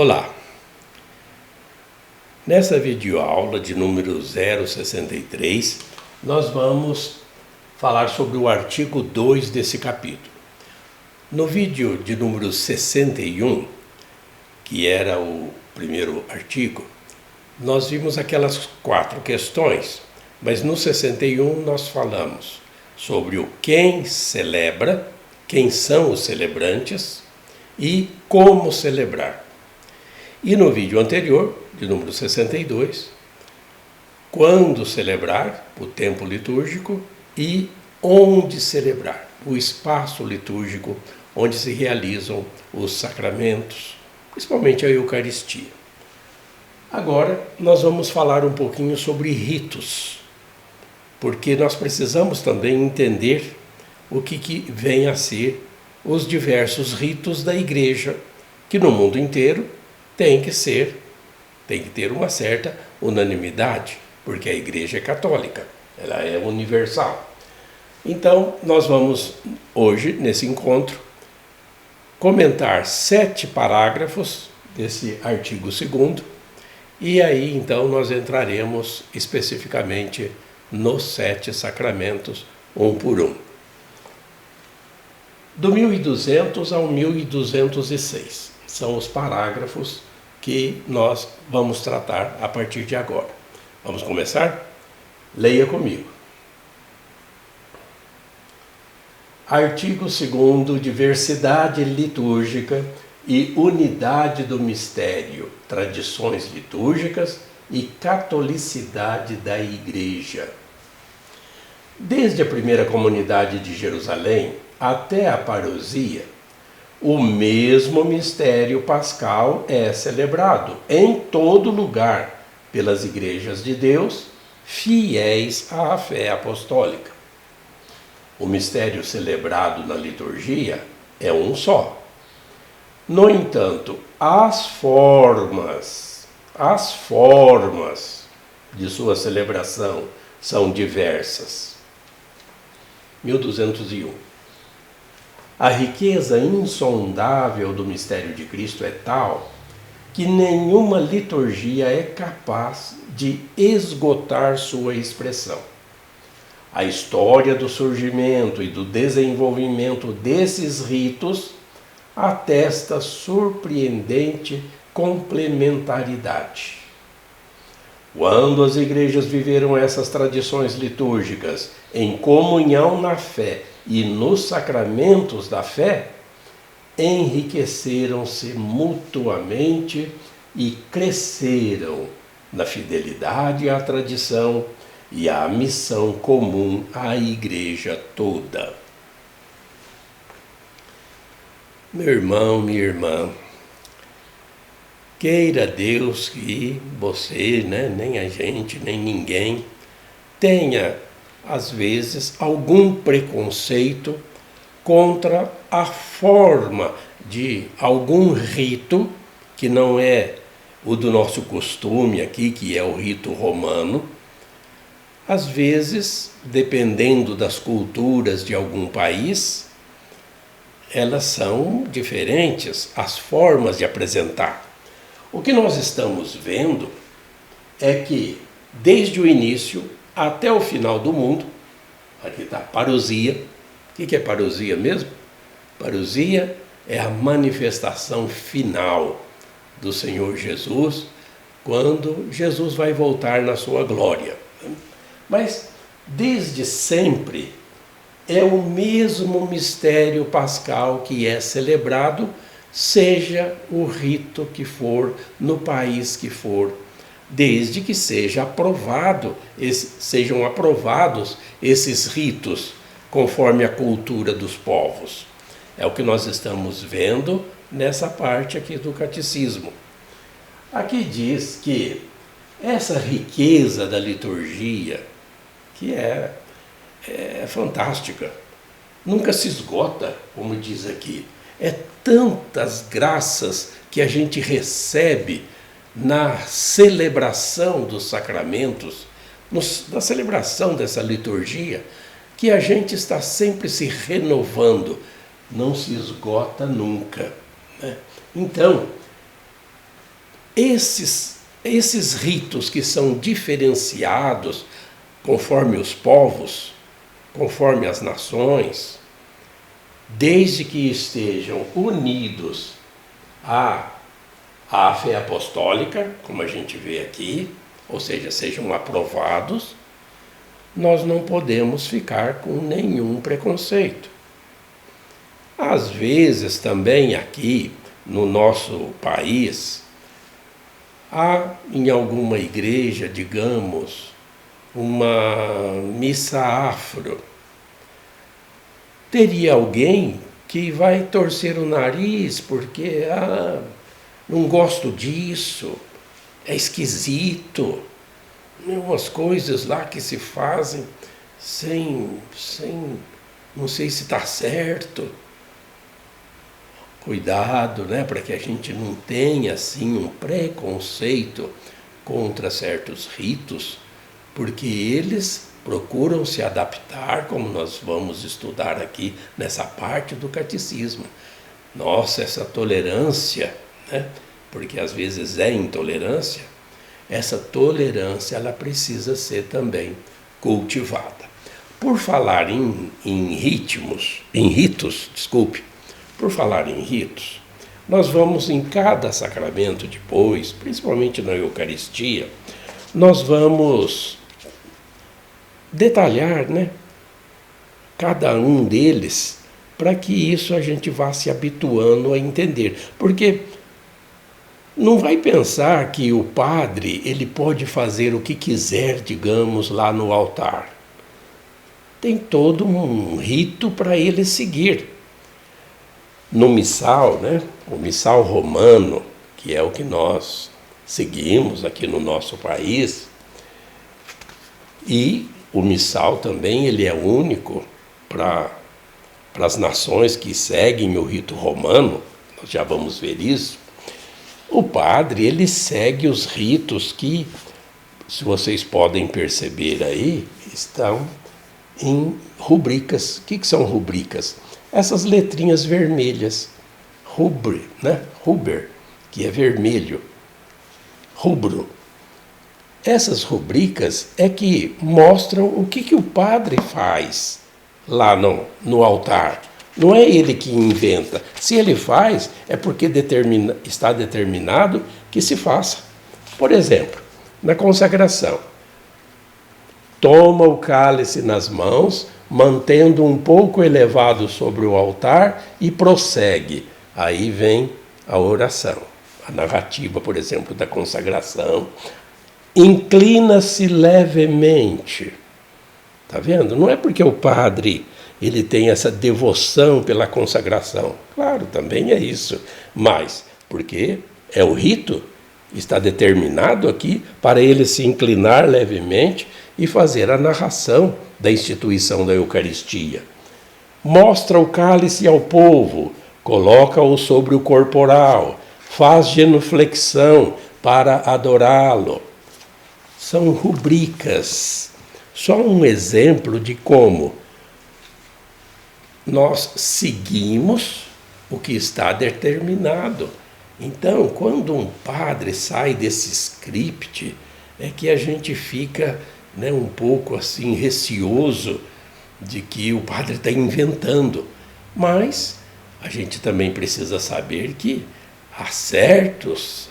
Olá! Nessa videoaula de número 063, nós vamos falar sobre o artigo 2 desse capítulo. No vídeo de número 61, que era o primeiro artigo, nós vimos aquelas 4 questões, mas no 61 nós falamos sobre o quem celebra, quem são os celebrantes e como celebrar. E no vídeo anterior, de número 62, quando celebrar, o tempo litúrgico, e onde celebrar, o espaço litúrgico onde se realizam os sacramentos, principalmente a Eucaristia. Agora nós vamos falar um pouquinho sobre ritos, porque nós precisamos também entender o que vem a ser os diversos ritos da Igreja, que no mundo inteiro tem que ter uma certa unanimidade, porque a Igreja é católica, ela é universal. Então, nós vamos hoje, nesse encontro, comentar 7 parágrafos desse artigo 2º, e aí então nós entraremos especificamente nos 7 sacramentos, um por um. Do 1200 ao 1206 são os parágrafos que nós vamos tratar a partir de agora. Vamos começar? Leia comigo. Artigo 2º, diversidade litúrgica e unidade do mistério, tradições litúrgicas e catolicidade da Igreja. Desde a primeira comunidade de Jerusalém até a parousia, o mesmo mistério pascal é celebrado em todo lugar pelas igrejas de Deus, fiéis à fé apostólica. O mistério celebrado na liturgia é um só. No entanto, as formas de sua celebração são diversas. 1201. A riqueza insondável do mistério de Cristo é tal que nenhuma liturgia é capaz de esgotar sua expressão. A história do surgimento e do desenvolvimento desses ritos atesta surpreendente complementaridade. Quando as igrejas viveram essas tradições litúrgicas em comunhão na fé e nos sacramentos da fé, enriqueceram-se mutuamente e cresceram na fidelidade à tradição e à missão comum à Igreja toda. Meu irmão, minha irmã, queira Deus que você, nem a gente, nem ninguém, tenha às vezes algum preconceito contra a forma de algum rito que não é o do nosso costume aqui, que é o rito romano. Às vezes, dependendo das culturas de algum país, elas são diferentes, as formas de apresentar. O que nós estamos vendo é que, desde o início até o final do mundo, aqui está parousia. O que é parousia mesmo? Parousia é a manifestação final do Senhor Jesus, quando Jesus vai voltar na sua glória. Mas, desde sempre, é o mesmo mistério pascal que é celebrado, seja o rito que for, no país que for, desde que sejam aprovados esses ritos conforme a cultura dos povos. É o que nós estamos vendo nessa parte aqui do catecismo. Aqui diz que essa riqueza da liturgia, que é fantástica, nunca se esgota, como diz aqui. É tantas graças que a gente recebe na celebração dos sacramentos, na celebração dessa liturgia, que a gente está sempre se renovando, não se esgota nunca, né? Então, esses ritos que são diferenciados conforme os povos, conforme as nações, desde que estejam unidos à fé apostólica, como a gente vê aqui, ou seja, sejam aprovados, nós não podemos ficar com nenhum preconceito. Às vezes também aqui no nosso país, há em alguma igreja, digamos, uma missa afro. Teria alguém que vai torcer o nariz porque não gosto disso, é esquisito, umas coisas lá que se fazem sem não sei se está certo. Cuidado, né, para que a gente não tenha assim um preconceito contra certos ritos, porque eles procuram se adaptar, como nós vamos estudar aqui nessa parte do catecismo. Nossa, essa tolerância, né, porque às vezes é intolerância, essa tolerância ela precisa ser também cultivada. Por falar em ritos, por falar em ritos, nós vamos em cada sacramento depois, principalmente na Eucaristia, nós vamos detalhar, né, cada um deles, para que isso a gente vá se habituando a entender. Porque não vai pensar que o padre ele pode fazer o que quiser, digamos, lá no altar. Tem todo um rito para ele seguir. No missal, né, o missal romano, que é o que nós seguimos aqui no nosso país, e o missal também ele é único para as nações que seguem o rito romano, nós já vamos ver isso. O padre ele segue os ritos que, se vocês podem perceber aí, estão em rubricas. O que são rubricas? Essas letrinhas vermelhas, ruber, que é vermelho, rubro. Essas rubricas é que mostram o que o padre faz lá no altar. Não é ele que inventa. Se ele faz, é porque está determinado que se faça. Por exemplo, na consagração, toma o cálice nas mãos, mantendo um pouco elevado sobre o altar e prossegue. Aí vem a oração, a narrativa, por exemplo, da consagração. Inclina-se levemente. Está vendo? Não é porque o padre ele tem essa devoção pela consagração. Claro, também é isso. Mas porque é o rito, está determinado aqui para ele se inclinar levemente e fazer a narração da instituição da Eucaristia. Mostra o cálice ao povo, coloca-o sobre o corporal, faz genuflexão para adorá-lo. São rubricas. Só um exemplo de como nós seguimos o que está determinado. Então, quando um padre sai desse script, é que a gente fica, né, um pouco assim receoso de que o padre está inventando. Mas a gente também precisa saber que há certos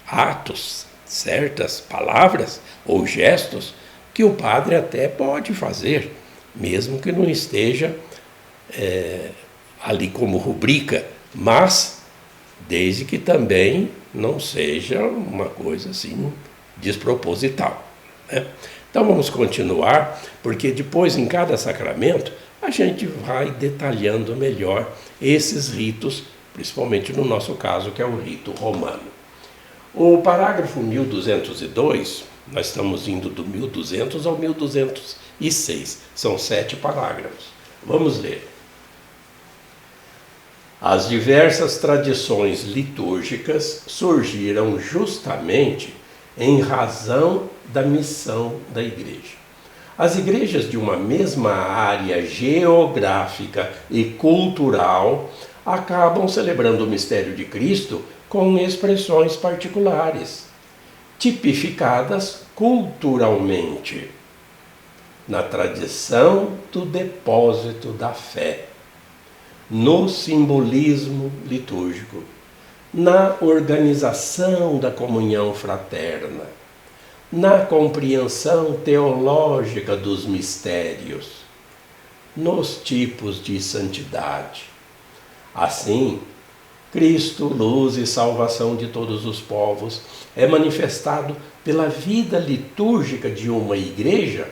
atos, certas palavras ou gestos que o padre até pode fazer, mesmo que não esteja ali como rubrica, mas desde que também não seja uma coisa assim desproposital, né? Então vamos continuar, porque depois em cada sacramento a gente vai detalhando melhor esses ritos, principalmente no nosso caso, que é o rito romano. O parágrafo 1202, nós estamos indo do 1200 ao 1206, são 7 parágrafos. Vamos ler. As diversas tradições litúrgicas surgiram justamente em razão da missão da igreja. As igrejas de uma mesma área geográfica e cultural acabam celebrando o mistério de Cristo com expressões particulares, tipificadas culturalmente, na tradição do depósito da fé, no simbolismo litúrgico, na organização da comunhão fraterna, na compreensão teológica dos mistérios, nos tipos de santidade. Assim, Cristo, luz e salvação de todos os povos, é manifestado pela vida litúrgica de uma igreja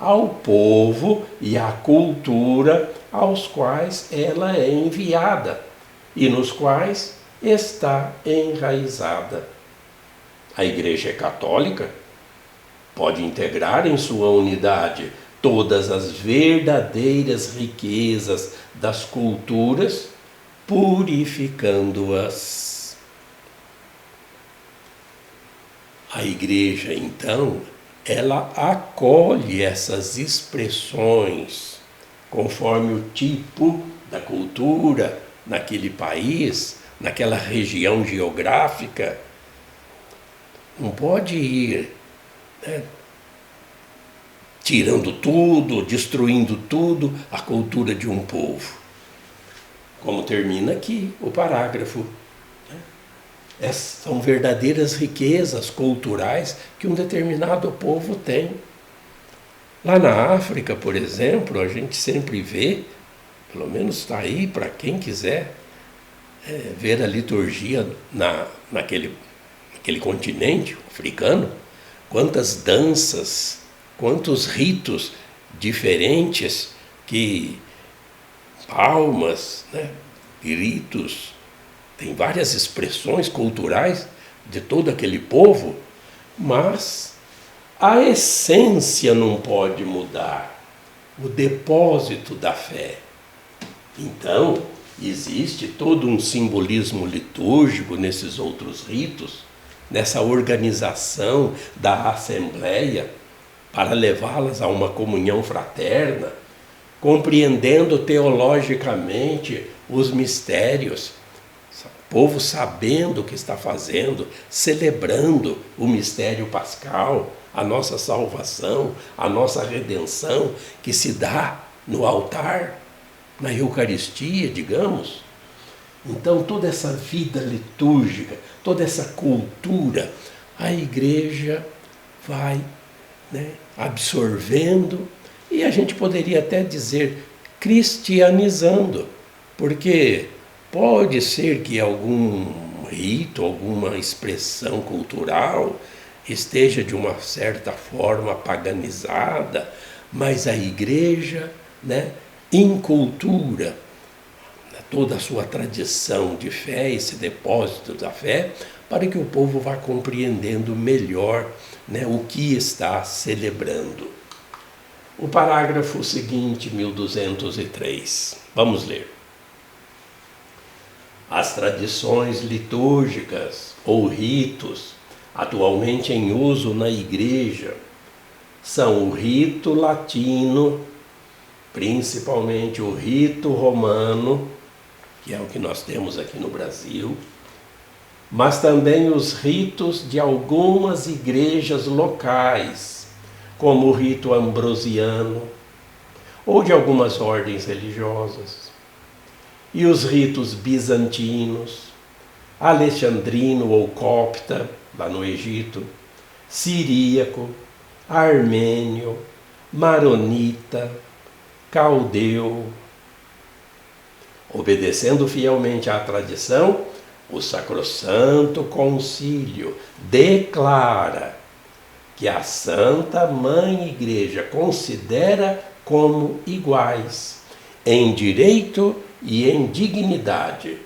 ao povo e à cultura aos quais ela é enviada e nos quais está enraizada. A Igreja católica pode integrar em sua unidade todas as verdadeiras riquezas das culturas, purificando-as. A Igreja, então, ela acolhe essas expressões conforme o tipo da cultura naquele país, naquela região geográfica. Não pode ir, né, tirando tudo, destruindo tudo, a cultura de um povo. Como termina aqui o parágrafo. São verdadeiras riquezas culturais que um determinado povo tem. Lá na África, por exemplo, a gente sempre vê, pelo menos está aí para quem quiser ver a liturgia naquele continente africano, quantas danças, quantos ritos diferentes, palmas, né, gritos, tem várias expressões culturais de todo aquele povo, mas a essência não pode mudar, o depósito da fé. Então, existe todo um simbolismo litúrgico nesses outros ritos, nessa organização da assembleia, para levá-las a uma comunhão fraterna, compreendendo teologicamente os mistérios, o povo sabendo o que está fazendo, celebrando o mistério pascal, a nossa salvação, a nossa redenção, que se dá no altar, na Eucaristia, digamos. Então, toda essa vida litúrgica, toda essa cultura, a Igreja vai, né, absorvendo, e a gente poderia até dizer cristianizando, porque pode ser que algum rito, alguma expressão cultural esteja de uma certa forma paganizada, mas a Igreja, né, incultura toda a sua tradição de fé, esse depósito da fé, para que o povo vá compreendendo melhor, né, o que está celebrando. O parágrafo seguinte, 1203. Vamos ler. As tradições litúrgicas ou ritos atualmente em uso na Igreja são o rito latino, principalmente o rito romano, que é o que nós temos aqui no Brasil, mas também os ritos de algumas igrejas locais, como o rito ambrosiano, ou de algumas ordens religiosas, e os ritos bizantinos, alexandrino ou copta, lá no Egito, siríaco, armênio, maronita, caldeu. Obedecendo fielmente à tradição, o Sacrosanto Concílio declara que a Santa Mãe Igreja considera como iguais, em direito e em dignidade,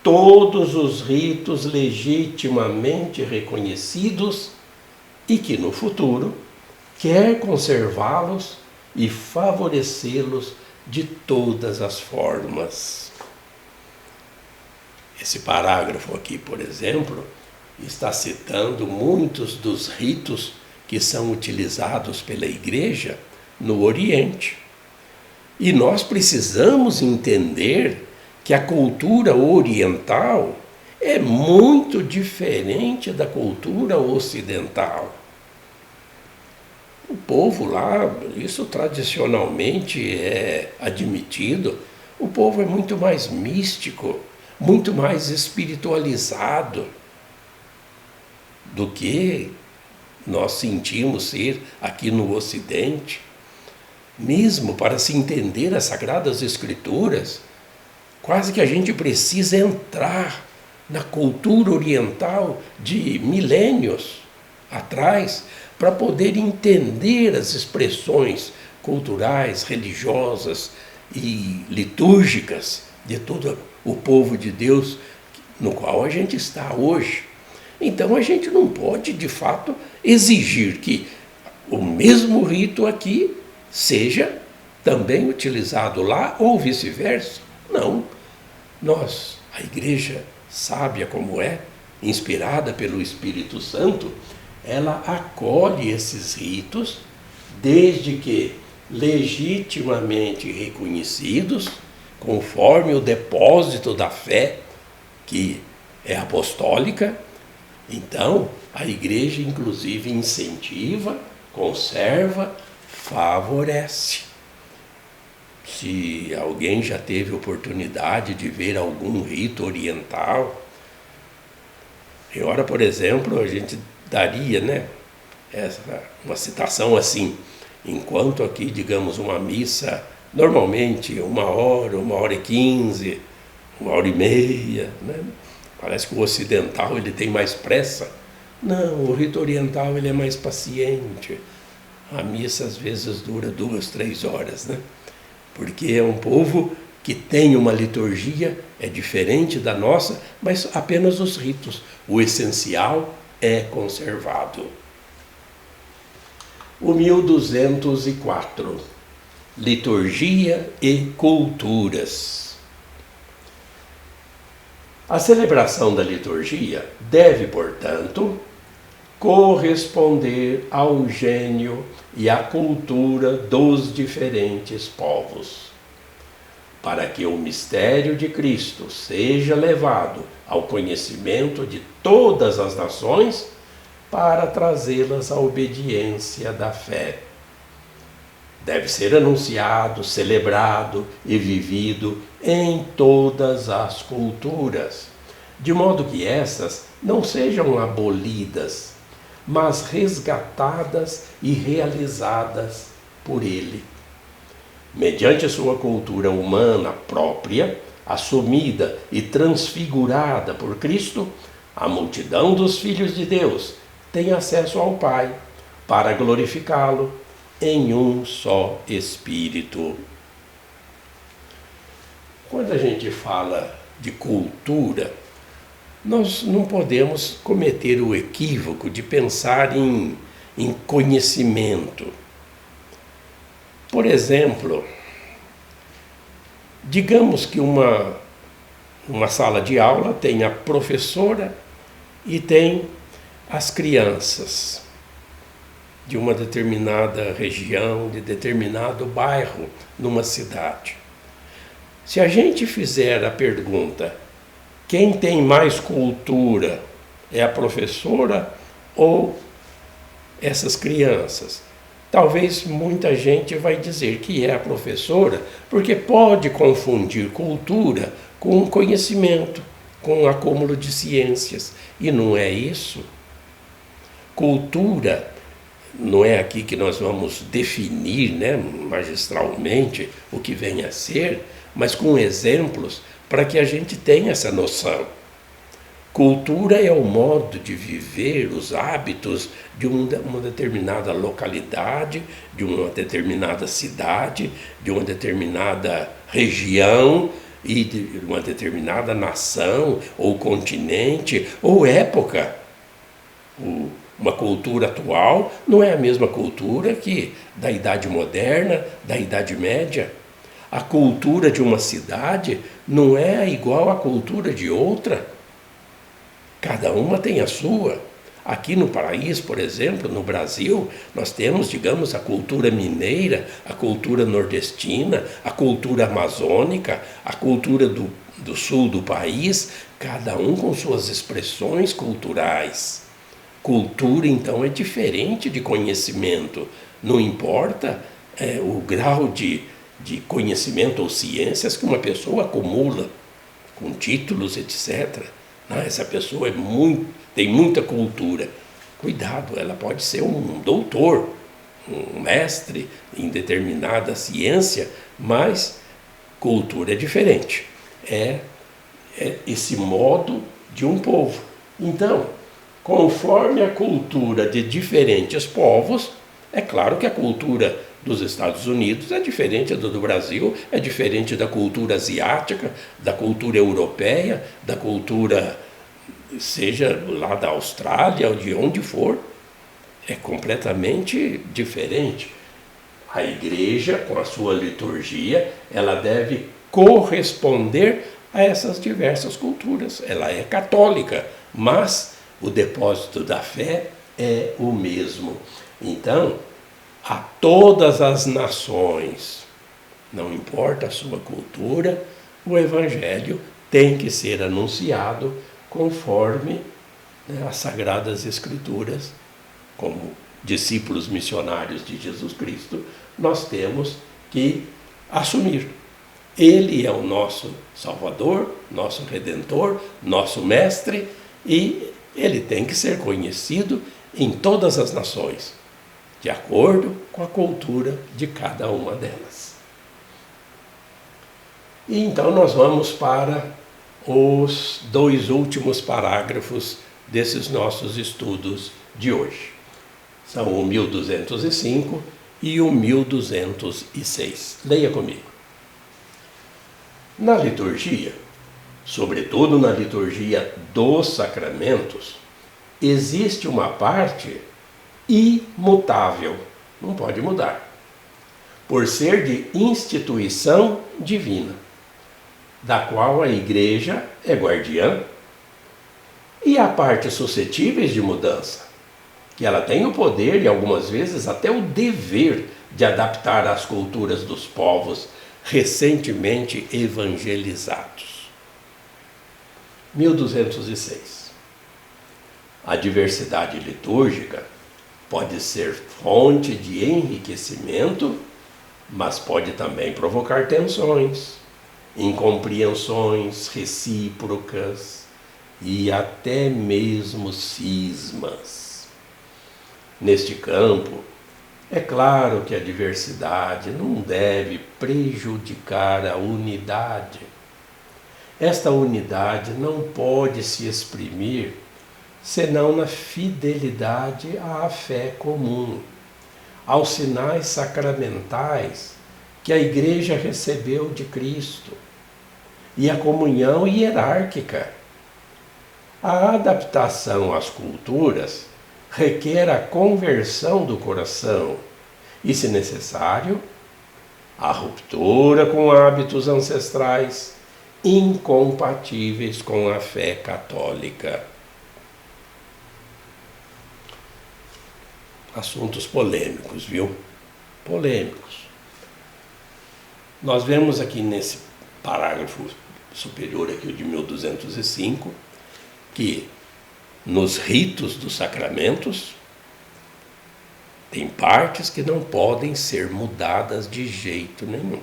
todos os ritos legitimamente reconhecidos e que no futuro quer conservá-los e favorecê-los de todas as formas. Esse parágrafo aqui, por exemplo, está citando muitos dos ritos que são utilizados pela Igreja no Oriente. E nós precisamos entender que a cultura oriental é muito diferente da cultura ocidental. O povo lá, isso tradicionalmente é admitido, o povo é muito mais místico, muito mais espiritualizado do que nós sentimos ser aqui no Ocidente. Mesmo para se entender as Sagradas Escrituras, quase que a gente precisa entrar na cultura oriental de milênios atrás para poder entender as expressões culturais, religiosas e litúrgicas de todo o povo de Deus no qual a gente está hoje. Então a gente não pode, de fato, exigir que o mesmo rito aqui seja também utilizado lá ou vice-versa. Não. Nós, a Igreja sábia como é, inspirada pelo Espírito Santo, ela acolhe esses ritos desde que legitimamente reconhecidos, conforme o depósito da fé, que é apostólica. Então, a Igreja, inclusive, incentiva, conserva, favorece. Se alguém já teve oportunidade de ver algum rito oriental, ora, por exemplo, a gente daria, uma citação assim: enquanto aqui, digamos, uma missa, normalmente 1 hora e 15, 1 hora e meia, parece que o ocidental ele tem mais pressa. Não, o rito oriental ele é mais paciente. A missa às vezes dura 2, 3 horas, porque é um povo que tem uma liturgia, é diferente da nossa, mas apenas os ritos. O essencial é conservado. O 1204. Liturgia e culturas. A celebração da liturgia deve, portanto, corresponder ao gênio e à cultura dos diferentes povos. Para que o mistério de Cristo seja levado ao conhecimento de todas as nações, para trazê-las à obediência da fé. Deve ser anunciado, celebrado e vivido em todas as culturas, de modo que essas não sejam abolidas, mas resgatadas e realizadas por ele. Mediante sua cultura humana própria, assumida e transfigurada por Cristo, a multidão dos filhos de Deus tem acesso ao Pai para glorificá-lo em um só Espírito. Quando a gente fala de cultura, nós não podemos cometer o equívoco de pensar em conhecimento. Por exemplo, digamos que uma sala de aula tem a professora e tem as crianças de uma determinada região, de determinado bairro, numa cidade. Se a gente fizer a pergunta, quem tem mais cultura, é a professora ou essas crianças? Talvez muita gente vai dizer que é a professora, porque pode confundir cultura com conhecimento, com acúmulo de ciências. E não é isso. Cultura não é aqui que nós vamos definir, magistralmente o que vem a ser, mas com exemplos para que a gente tenha essa noção. Cultura é o modo de viver, os hábitos de uma determinada localidade, de uma determinada cidade, de uma determinada região e de uma determinada nação, ou continente, ou época. Uma cultura atual não é a mesma cultura que da Idade Moderna, da Idade Média. A cultura de uma cidade não é igual à cultura de outra. Cada uma tem a sua. Aqui no país, por exemplo, no Brasil, nós temos, digamos, a cultura mineira, a cultura nordestina, a cultura amazônica, a cultura do sul do país, cada um com suas expressões culturais. Cultura, então, é diferente de conhecimento. Não importa o grau de conhecimento ou ciências que uma pessoa acumula, com títulos, etc. Essa pessoa tem muita cultura. Cuidado, ela pode ser um doutor, um mestre em determinada ciência, mas cultura é diferente. É esse modo de um povo. Então, conforme a cultura de diferentes povos, é claro que a cultura dos Estados Unidos é diferente do Brasil, é diferente da cultura asiática, da cultura europeia, da cultura, seja lá da Austrália ou de onde for, é completamente diferente. A igreja, com a sua liturgia, ela deve corresponder a essas diversas culturas. Ela é católica, mas o depósito da fé é o mesmo. Então, a todas as nações, não importa a sua cultura, o Evangelho tem que ser anunciado conforme as Sagradas Escrituras, como discípulos missionários de Jesus Cristo, nós temos que assumir. Ele é o nosso Salvador, nosso Redentor, nosso Mestre, e ele tem que ser conhecido em todas as nações, de acordo com a cultura de cada uma delas. E então nós vamos para os 2 últimos parágrafos desses nossos estudos de hoje. São o 1205 e o 1206. Leia comigo. Na liturgia, sobretudo na liturgia dos sacramentos, existe uma parte imutável, não pode mudar, por ser de instituição divina, da qual a Igreja é guardiã, e a parte suscetíveis de mudança, que ela tem o poder e algumas vezes até o dever de adaptar às culturas dos povos recentemente evangelizados. 1206. A diversidade litúrgica pode ser fonte de enriquecimento, mas pode também provocar tensões, incompreensões recíprocas e até mesmo cismas. Neste campo, é claro que a diversidade não deve prejudicar a unidade. Esta unidade não pode se exprimir senão na fidelidade à fé comum, aos sinais sacramentais que a Igreja recebeu de Cristo e à comunhão hierárquica. A adaptação às culturas requer a conversão do coração e, se necessário, a ruptura com hábitos ancestrais incompatíveis com a fé católica. Assuntos polêmicos, viu? Polêmicos. Nós vemos aqui nesse parágrafo superior, aqui o de 1205, que nos ritos dos sacramentos tem partes que não podem ser mudadas de jeito nenhum.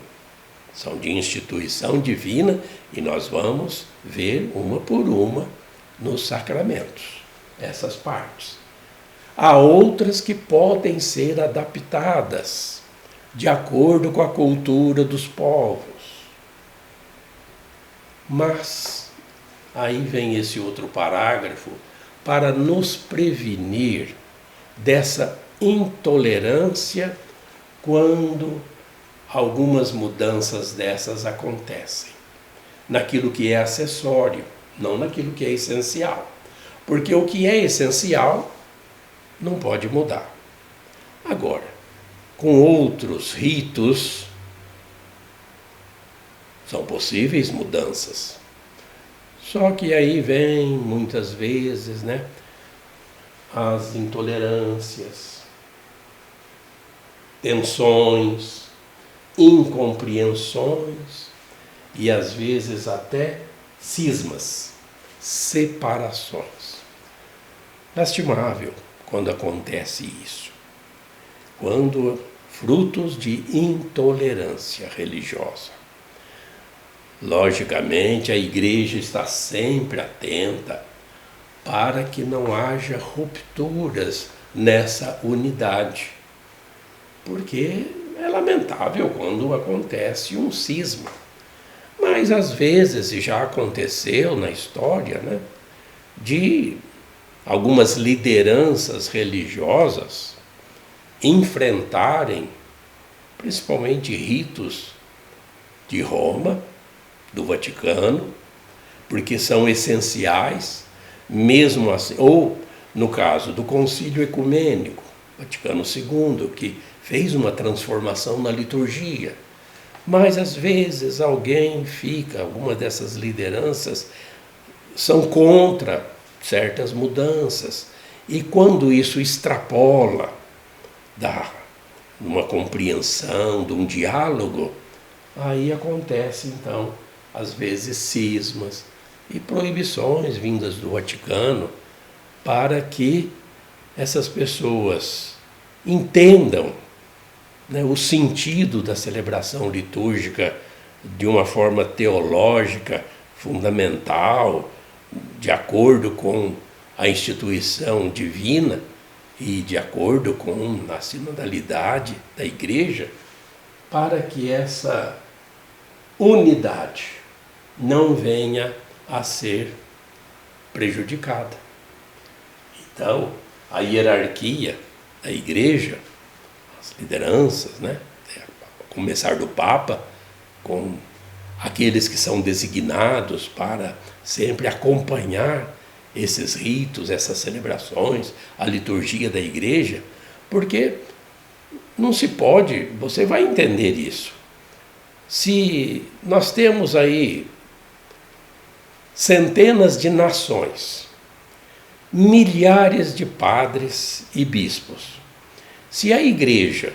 São de instituição divina e nós vamos ver uma por uma nos sacramentos, essas partes. Há outras que podem ser adaptadas de acordo com a cultura dos povos. Mas aí vem esse outro parágrafo para nos prevenir dessa intolerância quando algumas mudanças dessas acontecem. Naquilo que é acessório, não naquilo que é essencial. Porque o que é essencial não pode mudar. Agora, com outros ritos, são possíveis mudanças. Só que aí vem, muitas vezes, as intolerâncias, tensões, incompreensões e, às vezes, até cismas, separações. Lastimável quando acontece isso. Quando frutos de intolerância religiosa. Logicamente, a igreja está sempre atenta para que não haja rupturas nessa unidade. Porque é lamentável quando acontece um cisma. Mas às vezes, e já aconteceu na história, né, de algumas lideranças religiosas enfrentarem, principalmente ritos de Roma, do Vaticano, porque são essenciais, mesmo assim, ou no caso do Concílio Ecumênico, Vaticano II, que fez uma transformação na liturgia. Mas às vezes alguma dessas lideranças são contra certas mudanças. E quando isso extrapola uma compreensão, de um diálogo, aí acontece então, às vezes, cismas e proibições vindas do Vaticano para que essas pessoas entendam, né, o sentido da celebração litúrgica de uma forma teológica, fundamental, de acordo com a instituição divina e de acordo com a sinodalidade da igreja, para que essa unidade não venha a ser prejudicada. Então, a hierarquia da igreja, as lideranças, né, a começar do Papa, com aqueles que são designados para sempre acompanhar esses ritos, essas celebrações, a liturgia da igreja, porque não se pode, você vai entender isso. Se nós temos aí centenas de nações, milhares de padres e bispos, se a igreja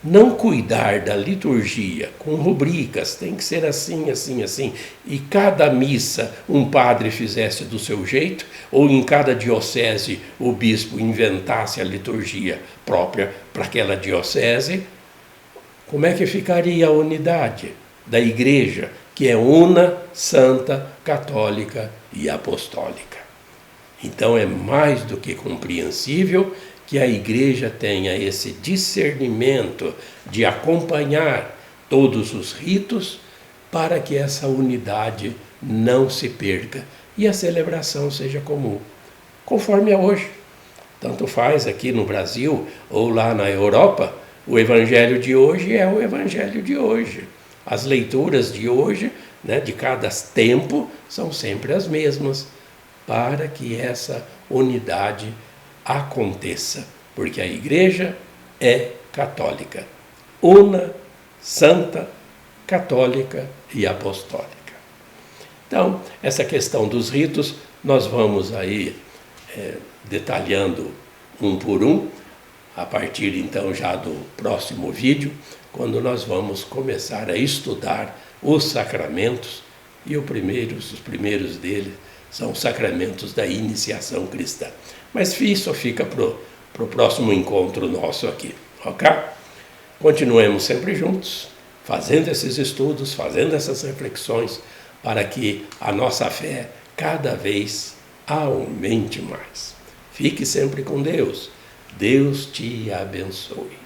não cuidar da liturgia com rubricas, tem que ser assim, assim, assim, e cada missa um padre fizesse do seu jeito, ou em cada diocese o bispo inventasse a liturgia própria para aquela diocese, como é que ficaria a unidade da igreja, que é una, santa, católica e apostólica? Então é mais do que compreensível que a igreja tenha esse discernimento de acompanhar todos os ritos para que essa unidade não se perca e a celebração seja comum, conforme é hoje. Tanto faz aqui no Brasil ou lá na Europa, o evangelho de hoje é o evangelho de hoje. As leituras de hoje, né, de cada tempo, são sempre as mesmas, para que essa unidade aconteça, porque a igreja é católica, una, santa, católica e apostólica. Então, essa questão dos ritos, nós vamos aí detalhando um por um, a partir então já do próximo vídeo, quando nós vamos começar a estudar os sacramentos, e os primeiros deles são os sacramentos da iniciação cristã. Mas isso fica para o próximo encontro nosso aqui, ok? Continuemos sempre juntos, fazendo esses estudos, fazendo essas reflexões, para que a nossa fé cada vez aumente mais. Fique sempre com Deus. Deus te abençoe.